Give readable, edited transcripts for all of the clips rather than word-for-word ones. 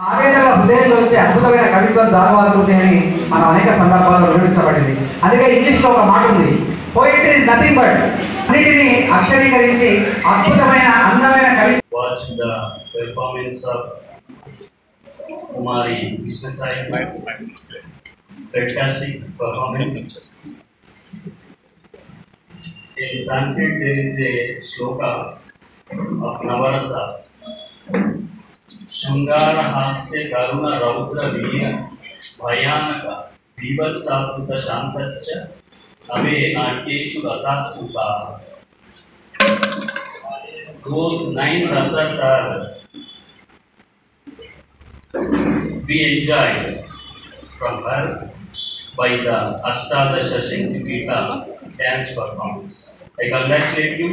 ఆవేదన హృదయంలో వచ్చే అద్భుతమైన కవిత్వం జారువారుతుంది అని మనం అనేక సందర్భాల్లో వివరించబడింది. అందుకే ఇంగ్లీష్లో ఒక మాట ఉంది, పోయిట్రీ ఇస్ నథింగ్ బట్, అన్నిటిని అక్షరీకరించి అద్భుతమైన అందమైన కవి. Watch the performance of Kumari Krishna Sai. Fantastic performance. In Sanskrit there is a shloka of Navarasas. Shungara Hasya Karuna Raudra Veena Bhayanaka Bibhatsaputa Shantascha Ave Natyeshu Rasasuta. Those 9 rasas are we enjoyed from her by the Ashtadasha Shankipita dance performance. I congratulate you.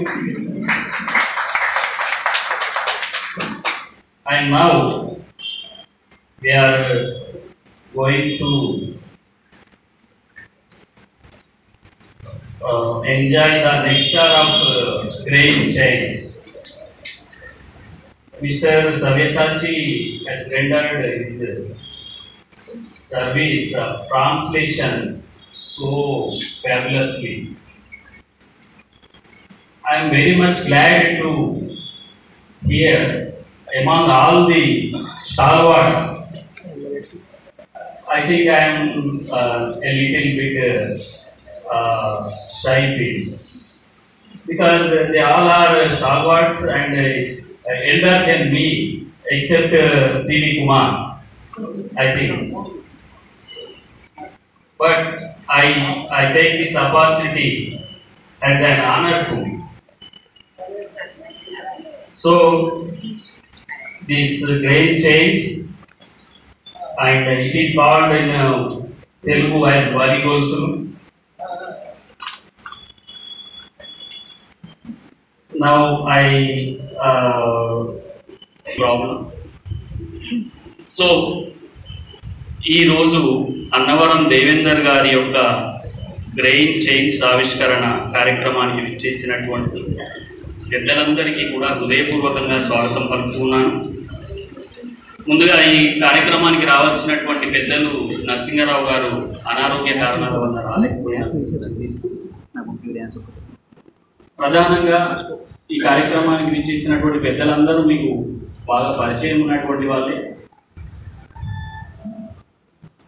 And now we are going to enjoy the nectar of grain chains. Mr. Sabyasachi has rendered his service translation so fabulously. I am very much glad to hear among all the stalwarts. I think I am a little bit shy because they all are stalwarts and elder than me, except C.V. Kumar, I think. But I take this opportunity as an honor to me. So, these grain chains, and it is called in Telugu as Vari Golsulu. Now problem. So ఈ రోజు అన్నవరం దేవేందర్ గారి యొక్క grain chains ఆవిష్కరణ కార్యక్రమానికి విచ్చేసినటువంటి పెద్దలందరికీ కూడా హృదయపూర్వకంగా స్వాగతం పలుకుతున్నాను. ముందుగా ఈ కార్యక్రమానికి రావాల్సినటువంటి పెద్దలు నరసింహారావు గారు అనారోగ్య కారణాల వల్ల రాలేకపోయారు. ప్రధానంగా ఈ కార్యక్రమానికి విచ్చేసినటువంటి పెద్దలందరూ మీకు బాగా పరిచయం ఉన్నటువంటి వాళ్ళే.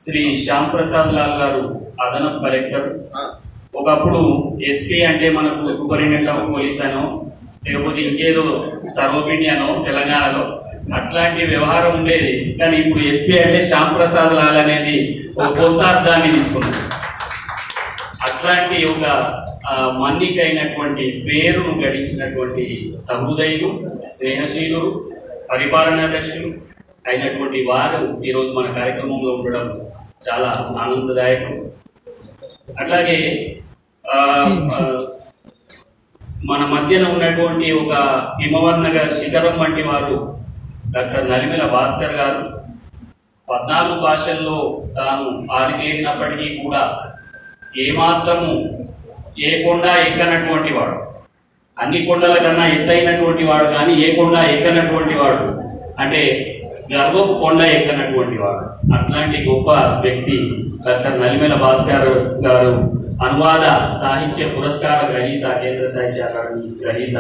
శ్రీ శ్యామ్ ప్రసాద్ లాల్ గారు అదనపు కలెక్టర్. ఒకప్పుడు ఎస్పీ అంటే మనకు సూపరింటెండెంట్ ఆఫ్ పోలీస్ అనో లేకపోతే ఇంకేదో సర్వపిండి అనో తెలంగాణలో అట్లాంటి వ్యవహారం ఉండేది. కానీ ఇప్పుడు ఎస్పీ అంటే శ్యామ్ ప్రసాద్ లాల్ అనేది ఒక కొత్త అర్థాన్ని తీసుకున్నారు. అట్లాంటి ఒక మన్నికైనటువంటి పేరును గడించినటువంటి సహృదయులు, స్నేహశీలురు, పరిపాలనాధ్యక్షులు అయినటువంటి వారు ఈరోజు మన కార్యక్రమంలో ఉండడం చాలా ఆనందదాయకం. అట్లాగే మన మధ్యన ఉన్నటువంటి ఒక హిమవర్ణగా శిఖరం వంటి వారు డాక్టర్ నలిమెల భాస్కర్ గారు 14 భాషల్లో తాను ఆరితేరినప్పటికీ కూడా ఏమాత్రము ఏ కొండ ఎక్కనటువంటి వాడు, అన్ని కొండల కన్నా ఎత్తైనటువంటి వాడు, కానీ ఏ కొండ ఎక్కనటువంటి వాడు అంటే గర్వపు కొండ ఎక్కనటువంటి వాడు. అట్లాంటి గొప్ప వ్యక్తి డాక్టర్ నలిమెల భాస్కర్ గారు, అనువాద సాహిత్య పురస్కార గ్రహీత, కేంద్ర సాహిత్య అకాడమీ గ్రహీత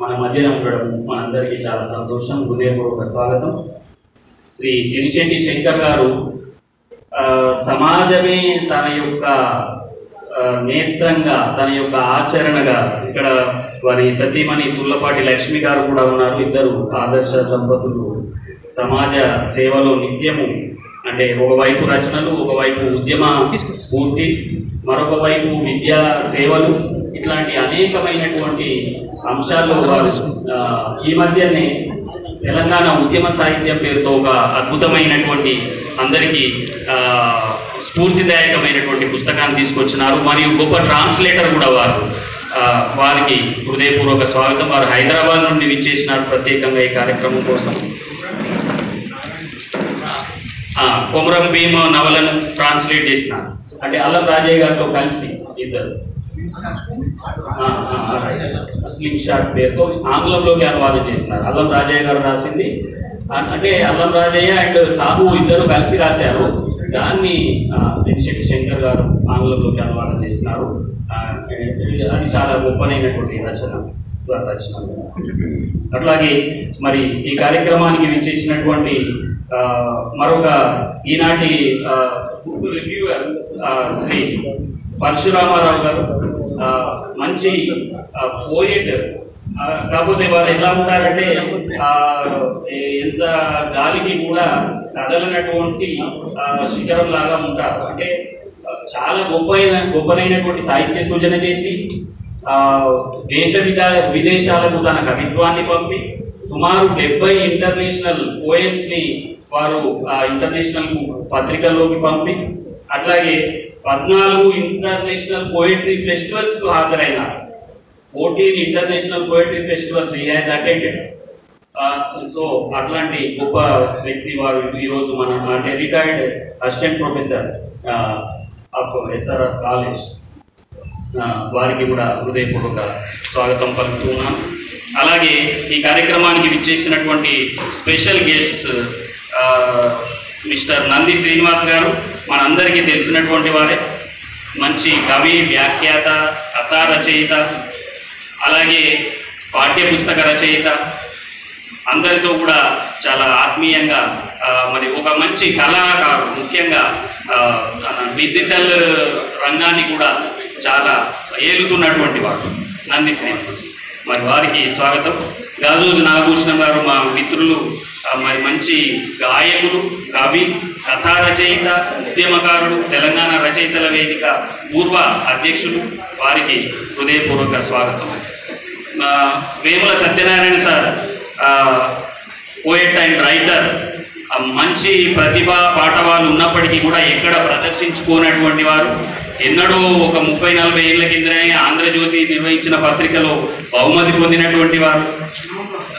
మన మధ్యన ఉండడం మనందరికీ చాలా సంతోషం. హృదయపూర్వక స్వాగతం. శ్రీ ఎనిశెట్టి శంకర్ గారు సమాజమే తన యొక్క నేత్రంగా, తన యొక్క ఆచరణగా, ఇక్కడ వారి సతీమణి తుల్లపాటి లక్ష్మి గారు కూడా ఉన్నారు. ఇద్దరు ఆదర్శ దంపతులు సమాజ సేవలో నిత్యము, అంటే ఒకవైపు రచనలు, ఒకవైపు ఉద్యమ స్ఫూర్తి, మరొక వైపు విద్యా సేవలు, ఇట్లాంటి అనేకమైనటువంటి అంశాల్లో వారు ఈ మధ్యనే తెలంగాణ ఉద్యమ సాహిత్యం పేరుతో ఒక అద్భుతమైనటువంటి, అందరికీ స్ఫూర్తిదాయకమైనటువంటి పుస్తకాన్ని తీసుకొచ్చినారు. మరియు గొప్ప ట్రాన్స్లేటర్ కూడా వారు. వారికి హృదయపూర్వక స్వాగతం. వారు హైదరాబాద్ నుండి విచ్చేసినారు ప్రత్యేకంగా ఈ కార్యక్రమం కోసం. కొమరం భీమ నవలను ట్రాన్స్లేట్ చేసినారు, అంటే అల్లం రాజయ్య గారితో కలిసి ఇద్దరు. స్లింగ్ షాట్ పేరుతో ఆంగ్లంలోకి అనువాదం చేస్తున్నారు. అల్లం రాజయ్య గారు రాసింది, అంటే అల్లం రాజయ్య అండ్ సాహు ఇద్దరు కలిసి రాశారు. దాన్ని వెంకటేశ్వర శంకర్ గారు ఆంగ్లంలోకి అనువాదం చేస్తున్నారు. అది చాలా గొప్పనైనటువంటి రచన. అట్లాగే మరి ఈ కార్యక్రమానికి విచ్చేసినటువంటి మరొక ఈనాటి రివ్యూవర్ శ్రీ పరశురామారావు గారు, మంచి పోయిట్. కాకపోతే వారు ఎలా ఉంటారంటే ఎంత గాలికి కూడా కదలనటువంటి శిఖరం లాగా ఉంటారు. అంటే చాలా గొప్పనైనటువంటి సాహిత్య సూచన చేసి విదేశాలకు తన కవిత్వాన్ని పంపి సుమారు 70 ఇంటర్నేషనల్ పోయమ్స్ ని వారు ఇంటర్నేషనల్ పత్రికల్లోకి పంపి అట్లాగే 14 ఇంటర్నేషనల్ పోయిటరీ ఫెస్టివల్స్ కు హాజరైనారు. 14 international poetry festivals he has attended. So అట్లాంటి గొప్ప వ్యక్తి వారు. ఈరోజు మన అంటే retired assistant professor of SRR college, వారికి కూడా హృదయపూర్వక స్వాగతం పలుకుతున్నాం. అలాగే ఈ కార్యక్రమానికి విచ్చేసినటువంటి special guests mister Nandi Srinivas గారు, మనందరికీ తెలిసినటువంటి వారే. మంచి కవి, వ్యాఖ్యాత, కథా రచయిత, అలాగే పాఠ్యపుస్తక రచయిత. అందరితో కూడా చాలా ఆత్మీయంగా మరి ఒక మంచి కళాకారుడు. ముఖ్యంగా డిజిటల్ రంగాన్ని కూడా చాలా ఏలుతున్నటువంటి వాడు నంది శ్రీనివాస్. మరి వారికి స్వాగతం. గాజోజు నాగభూషణం గారు మా మిత్రులు, మరి మంచి గాయకులు, కవి, కథా రచయిత, ఉద్యమకారుడు, తెలంగాణ రచయితల వేదిక పూర్వ అధ్యక్షులు. వారికి హృదయపూర్వక స్వాగతం. Vemula Satyanarayana sir, poet and writer. మంచి ప్రతిభ పాఠవాలు ఉన్నప్పటికీ కూడా ఎక్కడ ప్రదర్శించుకోనటువంటి వారు. ఎన్నడో ఒక 30-40 ఏళ్ల కిందనే ఆంధ్రజ్యోతి నిర్వహించిన పత్రికలో బహుమతి పొందినటువంటి వారు,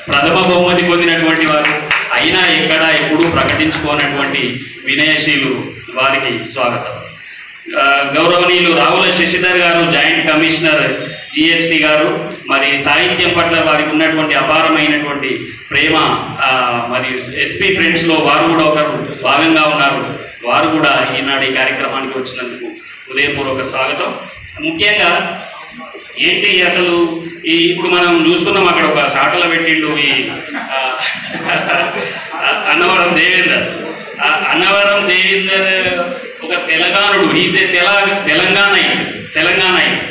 ప్రథమ బహుమతి పొందినటువంటి వారు. అయినా ఎక్కడ ఎప్పుడూ ప్రకటించుకోనటువంటి వినయశీలు. వారికి స్వాగతం. గౌరవనీయులు రావుల శశిధర్ గారు, జాయింట్ కమిషనర్ జిఎస్టి గారు. మరి సాహిత్యం పట్ల వారికి ఉన్నటువంటి అపారమైనటువంటి ప్రేమ, మరియు ఎస్పీ ఫ్రెండ్స్లో వారు కూడా ఒకరు భాగంగా ఉన్నారు. వారు కూడా ఈనాడు ఈ కార్యక్రమానికి వచ్చినందుకు హృదయపూర్వక స్వాగతం. ముఖ్యంగా ఏంటి అసలు ఇప్పుడు మనం చూస్తున్నాం, అక్కడ ఒక సాటల పెట్టిండు ఈ అన్నవరం దేవేందర్. అన్నవరం దేవేందర్ ఒక తెలంగాణుడు. Is a తెలంగాణైట్.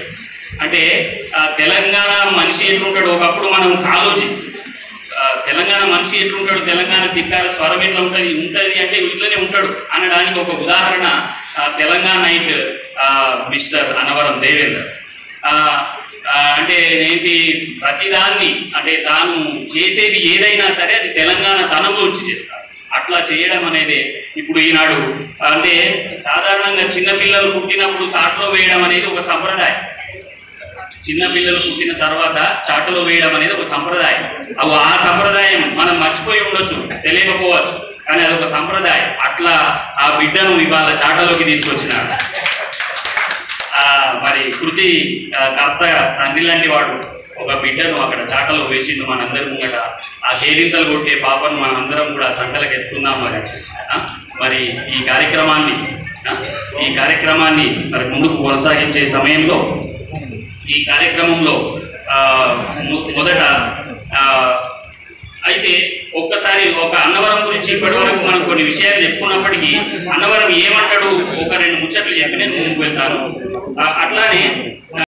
అంటే తెలంగాణ మనిషి ఎట్లుంటాడు, ఒకప్పుడు మనం తెలంగాణ మనిషి ఎట్లుంటాడు, తెలంగాణ తిక్కాల స్వరం ఎట్లా ఉంటుంది అంటే ఇట్లనే ఉంటాడు అనడానికి ఒక ఉదాహరణ తెలంగాణైట్ మిస్టర్ అన్నవరం దేవేందర్. అంటే ఏంటి, ప్రతిదాన్ని అంటే తాను చేసేది ఏదైనా సరే అది తెలంగాణ తనంలో వచ్చి చేస్తారు. అట్లా చేయడం అనేది ఇప్పుడు ఈనాడు అంటే సాధారణంగా చిన్నపిల్లలు పుట్టినప్పుడు చాటలో వేయడం అనేది ఒక సంప్రదాయం. చిన్నపిల్లలు పుట్టిన తర్వాత చాటలో వేయడం అనేది ఒక సంప్రదాయం. ఆ సంప్రదాయం మనం మర్చిపోయి ఉండొచ్చు, తెలియకపోవచ్చు, కానీ అదొక సంప్రదాయం. అట్లా ఆ బిడ్డను ఇవాళ చాటలోకి తీసుకొచ్చినాడు. మరి కృతి కర్త తండ్రి లాంటి వాడు ఒక బిడ్డను అక్కడ చాటలో వేసిండు మనందరి ముంగట. ఆ కేరింతలు కొట్టే పాపను మనందరం కూడా సంకలకు ఎత్తుకుందాం. మరి ఈ కార్యక్రమాన్ని మరి ముందుకు కొనసాగించే సమయంలో ఈ కార్యక్రమంలో మొదట అయితే ఒక్కసారి ఒక అన్నవరం గురించి ఇప్పటివరకు మనం కొన్ని విషయాలు చెప్పుకున్నప్పటికీ అన్నవరం ఏమంటాడు ఒక 2 ముచ్చట్లు చెప్పి నేను ముందుకు వెళ్తాను. అట్లానే